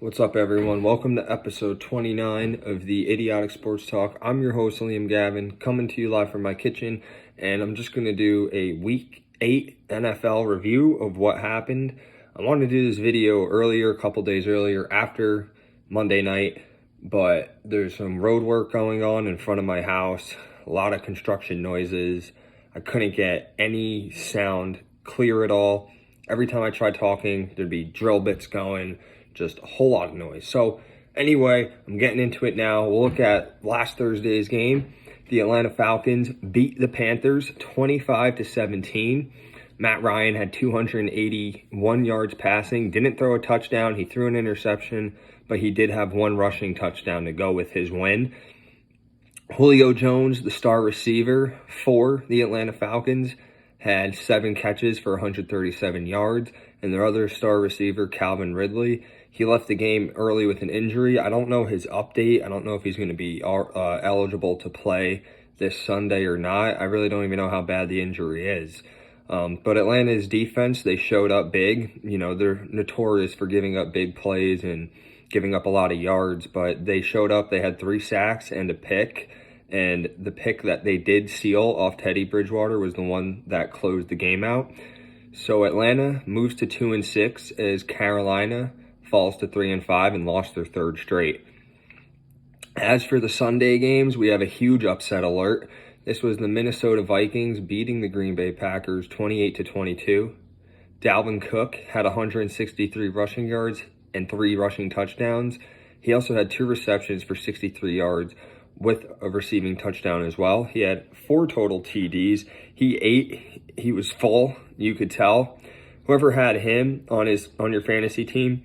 What's up, everyone? Welcome to episode 29 of the Idiotic Sports Talk. I'm your host, Liam Gavin, coming to you live from my kitchen, and I'm just going to do a Week 8 NFL review of what happened. I wanted to do this video earlier, a couple days earlier, after Monday night, but there's some road work going on in front of my house, a lot of construction noises. I couldn't get any sound clear at all. Every time I tried talking, there'd be drill bits going, just a whole lot of noise. So anyway, I'm getting into it now. We'll look at last Thursday's game. The Atlanta Falcons beat the Panthers 25-17. Matt Ryan had 281 yards passing, didn't throw a touchdown. He threw an interception, but he did have one rushing touchdown to go with his win. Julio Jones, the star receiver for the Atlanta Falcons, had 7 catches for 137 yards, and their other star receiver, Calvin Ridley, he left the game early with an injury. I don't know his update. I don't know if he's going to be eligible to play this Sunday or not. I really don't even know how bad the injury is. But Atlanta's defense, they showed up big. You know, they're notorious for giving up big plays and giving up a lot of yards, but they showed up. They had 3 sacks and a pick. And the pick that they did seal off Teddy Bridgewater was the one that closed the game out. So Atlanta moves to 2-6 as Carolina falls to 3-5 and lost their 3rd straight. As for the Sunday games, we have a huge upset alert. This was the Minnesota Vikings beating the Green Bay Packers 28-22. Dalvin Cook had 163 rushing yards and 3 rushing touchdowns. He also had 2 receptions for 63 yards with a receiving touchdown as well. He had 4 total TDs. He was full, you could tell. Whoever had him on your fantasy team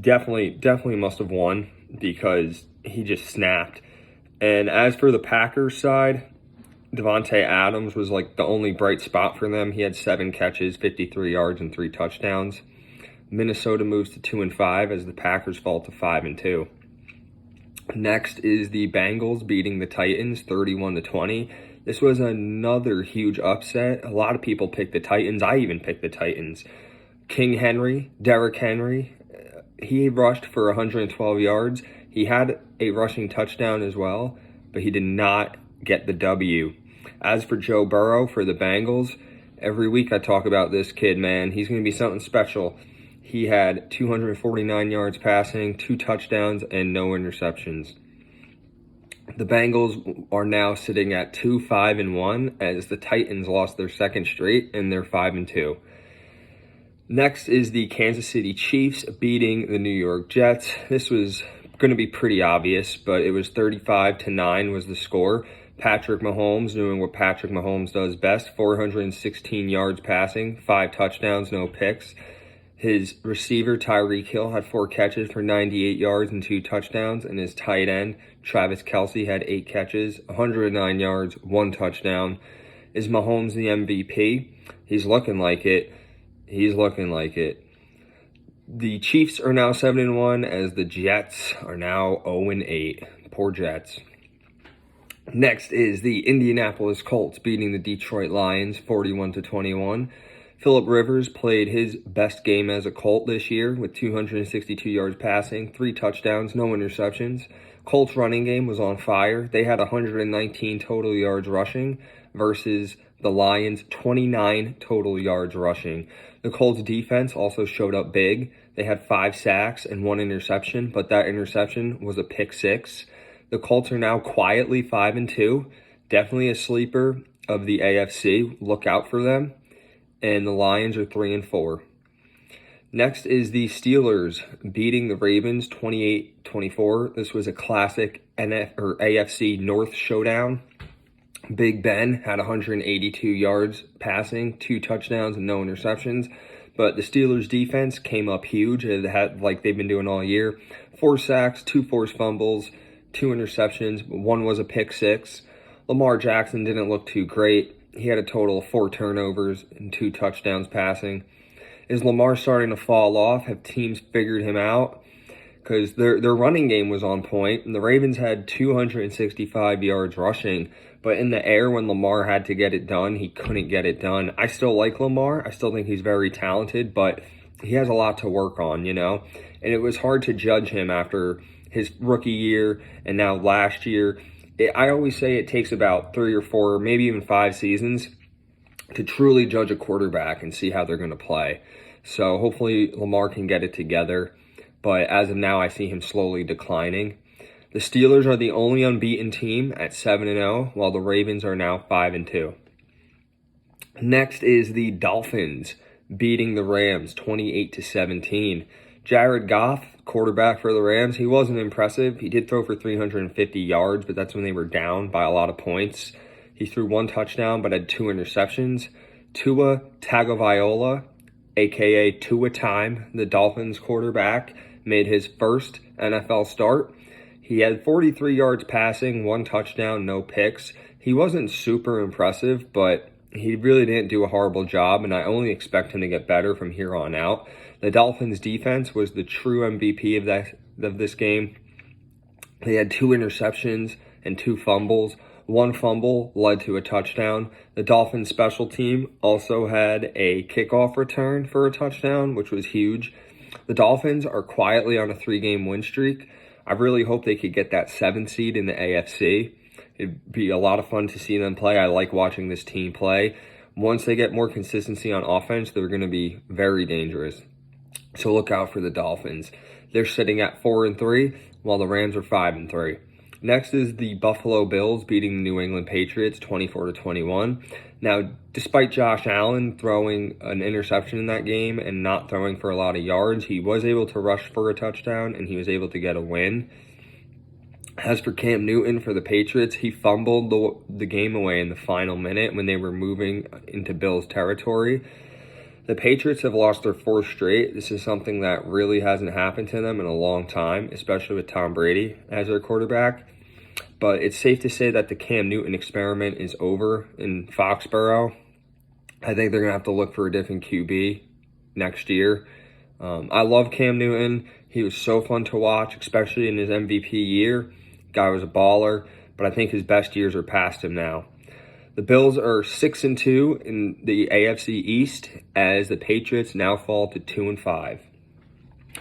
definitely must have won because he just snapped. And as for the Packers side, Devontae Adams was like the only bright spot for them. He had 7 catches, 53 yards, and 3 touchdowns. Minnesota moves to 2-5 as the Packers fall to 5-2. Next is the Bengals beating the Titans 31-20. This was another huge upset. A lot of people picked the Titans. I even picked the Titans. Derrick Henry, he rushed for 112 yards. He had a rushing touchdown as well, but he did not get the W. As for Joe Burrow for the Bengals, every week I talk about this kid, man. He's going to be something special. He had 249 yards passing, 2 touchdowns, and no interceptions. The Bengals are now sitting at 2-5-1 as the Titans lost their 2nd straight and they're 5-2. Next is the Kansas City Chiefs beating the New York Jets. This was going to be pretty obvious, but it was 35-9 was the score. Patrick Mahomes doing what Patrick Mahomes does best, 416 yards passing, 5 touchdowns, no picks. His receiver, Tyreek Hill, had 4 catches for 98 yards and 2 touchdowns, and his tight end, Travis Kelce, had 8 catches, 109 yards, 1 touchdown. Is Mahomes the MVP? He's looking like it. The Chiefs are now 7-1 as the Jets are now 0-8. Poor Jets. Next is the Indianapolis Colts beating the Detroit Lions 41-21. Phillip Rivers played his best game as a Colt this year with 262 yards passing, 3 touchdowns, no interceptions. Colts running game was on fire. They had 119 total yards rushing versus the Lions' 29 total yards rushing. The Colts defense also showed up big. They had 5 sacks and 1 interception, but that interception was a pick 6. The Colts are now quietly 5-2. Definitely a sleeper of the AFC. Look out for them. And the Lions are 3-4. Next is the Steelers beating the Ravens 28-24. This was a classic AFC North showdown. Big Ben had 182 yards passing, 2 touchdowns, and no interceptions. But the Steelers defense came up huge. It had like they've been doing all year. 4 sacks, 2 forced fumbles, 2 interceptions. 1 was a pick 6. Lamar Jackson didn't look too great. He had a total of 4 turnovers and 2 touchdowns passing. Is Lamar starting to fall off? Have teams figured him out? Because their running game was on point. And the Ravens had 265 yards rushing. But in the air, when Lamar had to get it done, he couldn't get it done. I still like Lamar. I still think he's very talented. But he has a lot to work on, and it was hard to judge him after his rookie year and now last year. I always say it takes about 3 or 4, maybe even 5 seasons to truly judge a quarterback and see how they're going to play. So hopefully Lamar can get it together. But as of now, I see him slowly declining. The Steelers are the only unbeaten team at 7-0, while the Ravens are now 5-2. Next is the Dolphins beating the Rams 28-17. Jared Goff, quarterback for the Rams, he wasn't impressive. He did throw for 350 yards, but that's when they were down by a lot of points. He threw 1 touchdown, but had 2 interceptions. Tua Tagovailoa, a.k.a. Tua Time, the Dolphins quarterback, made his first NFL start. He had 43 yards passing, 1 touchdown, no picks. He wasn't super impressive, but he really didn't do a horrible job, and I only expect him to get better from here on out. The Dolphins' defense was the true MVP of this game. They had 2 interceptions and 2 fumbles. 1 fumble led to a touchdown. The Dolphins' special team also had a kickoff return for a touchdown, which was huge. The Dolphins are quietly on a 3-game win streak. I really hope they could get that 7th seed in the AFC. It'd be a lot of fun to see them play. I like watching this team play. Once they get more consistency on offense, they're going to be very dangerous. So look out for the Dolphins. They're sitting at 4-3, while the Rams are 5-3. Next is the Buffalo Bills beating the New England Patriots 24-21. Now, despite Josh Allen throwing an interception in that game and not throwing for a lot of yards, he was able to rush for a touchdown and he was able to get a win. As for Cam Newton for the Patriots, he fumbled the game away in the final minute when they were moving into Bills territory. The Patriots have lost their 4th straight. This is something that really hasn't happened to them in a long time, especially with Tom Brady as their quarterback. But it's safe to say that the Cam Newton experiment is over in Foxborough. I think they're going to have to look for a different QB next year. I love Cam Newton. He was so fun to watch, especially in his MVP year. Guy was a baller, but I think his best years are past him now. The Bills are 6-2 in the AFC East as the Patriots now fall to 2-5.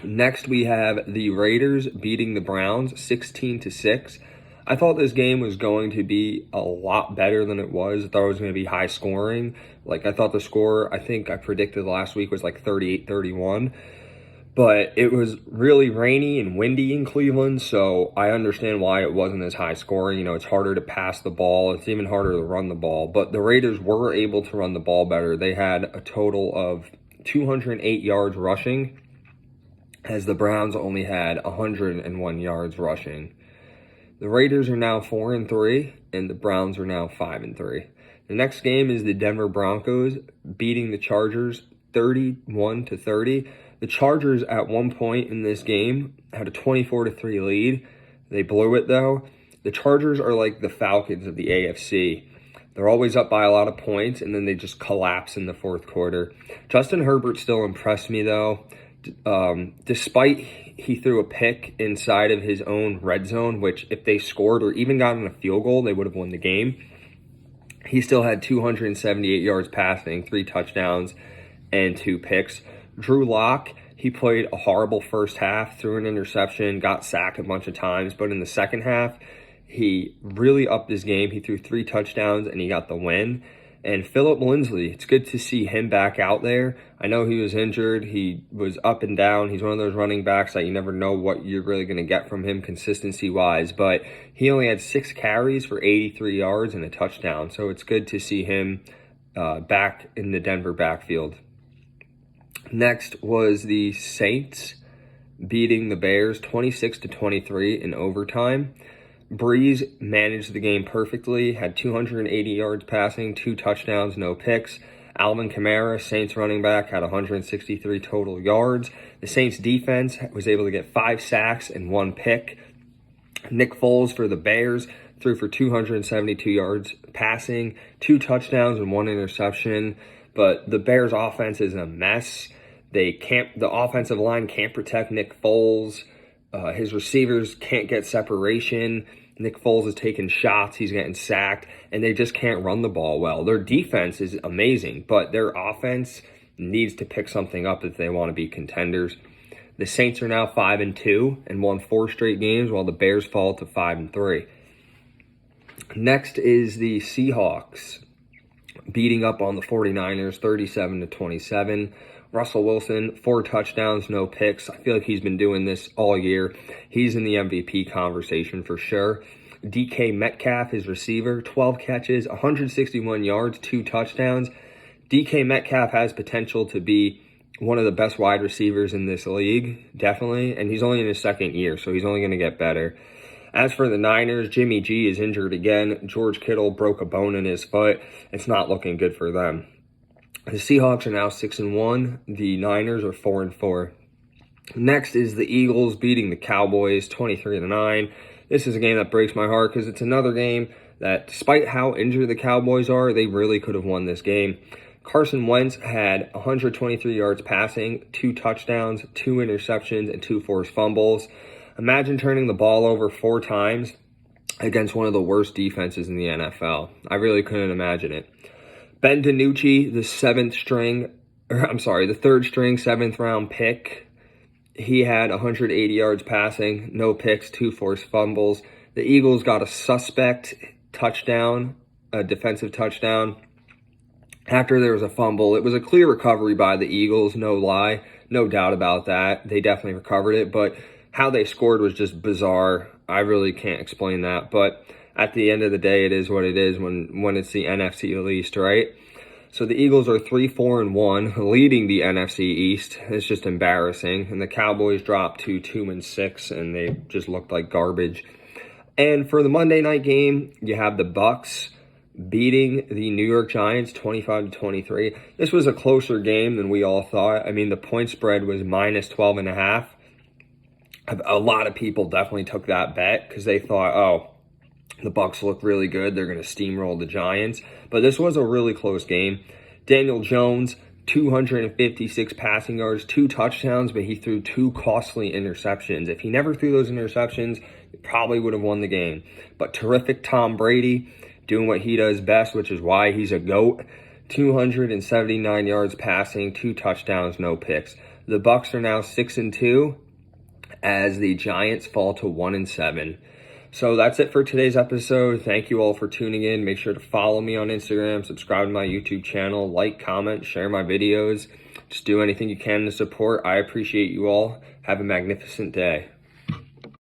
Next, we have the Raiders beating the Browns 16-6. I thought this game was going to be a lot better than it was. I thought it was going to be high scoring. I thought the score, I think I predicted last week, was 38-31. But it was really rainy and windy in Cleveland, so I understand why it wasn't as high scoring. It's harder to pass the ball. It's even harder to run the ball. But the Raiders were able to run the ball better. They had a total of 208 yards rushing, as the Browns only had 101 yards rushing. The Raiders are now 4-3, and the Browns are now 5-3. The next game is the Denver Broncos beating the Chargers 31-30. The Chargers at one point in this game had a 24-3 lead. They blew it though. The Chargers are like the Falcons of the AFC. They're always up by a lot of points and then they just collapse in the 4th quarter. Justin Herbert still impressed me though. Despite he threw a pick inside of his own red zone, which if they scored or even gotten a field goal, they would have won the game. He still had 278 yards passing, 3 touchdowns, and 2 picks. Drew Lock, he played a horrible first half, threw an interception, got sacked a bunch of times, but in the second half, he really upped his game. He threw 3 touchdowns and he got the win. And Phillip Lindsay, it's good to see him back out there. I know he was injured. He was up and down. He's one of those running backs that you never know what you're really going to get from him consistency-wise. But he only had 6 carries for 83 yards and a touchdown. So it's good to see him back in the Denver backfield. Next was the Saints beating the Bears 26-23 in overtime. Breeze managed the game perfectly, had 280 yards passing, 2 touchdowns, no picks. Alvin Kamara, Saints running back, had 163 total yards. The Saints defense was able to get 5 sacks and 1 pick. Nick Foles for the Bears threw for 272 yards passing, 2 touchdowns and 1 interception. But the Bears offense is a mess. The offensive line can't protect Nick Foles. His receivers can't get separation. Nick Foles is taking shots. He's getting sacked. And they just can't run the ball well. Their defense is amazing, but their offense needs to pick something up if they want to be contenders. The Saints are now 5-2 and won 4 straight games, while the Bears fall to 5-3. Next is the Seahawks beating up on the 49ers 37-27. Russell Wilson, 4 touchdowns, no picks. I feel like he's been doing this all year. He's in the MVP conversation for sure. DK Metcalf, his receiver, 12 catches, 161 yards, 2 touchdowns. DK Metcalf has potential to be one of the best wide receivers in this league, definitely. And he's only in his second year, so he's only going to get better. As for the Niners, Jimmy G is injured again. George Kittle broke a bone in his foot. It's not looking good for them. The Seahawks are now 6-1. The Niners are 4-4. Next is the Eagles beating the Cowboys 23-9. This is a game that breaks my heart because it's another game that, despite how injured the Cowboys are, they really could have won this game. Carson Wentz had 123 yards passing, 2 touchdowns, 2 interceptions, and 2 forced fumbles. Imagine turning the ball over 4 times against one of the worst defenses in the NFL. I really couldn't imagine it. Ben DiNucci, the 3rd string, 7th round pick. He had 180 yards passing, no picks, 2 forced fumbles. The Eagles got a suspect touchdown, a defensive touchdown. After there was a fumble, it was a clear recovery by the Eagles, no lie, no doubt about that. They definitely recovered it, but how they scored was just bizarre. I really can't explain that, but at the end of the day, it is what it is when it's the NFC East, right? So the Eagles are 3-4-1, leading the NFC East. It's just embarrassing. And the Cowboys dropped to 2-6, and they just looked like garbage. And for the Monday night game, you have the Bucs beating the New York Giants 25-23. This was a closer game than we all thought. I mean, the point spread was minus 12.5. A lot of people definitely took that bet because they thought, oh, the Bucs look really good. They're going to steamroll the Giants. But this was a really close game. Daniel Jones, 256 passing yards, 2 touchdowns, but he threw 2 costly interceptions. If he never threw those interceptions, he probably would have won the game. But terrific Tom Brady doing what he does best, which is why he's a GOAT. 279 yards passing, 2 touchdowns, no picks. The Bucs are now 6-2 as the Giants fall to 1-7. So that's it for today's episode. Thank you all for tuning in. Make sure to follow me on Instagram, subscribe to my YouTube channel, like, comment, share my videos. Just do anything you can to support. I appreciate you all. Have a magnificent day.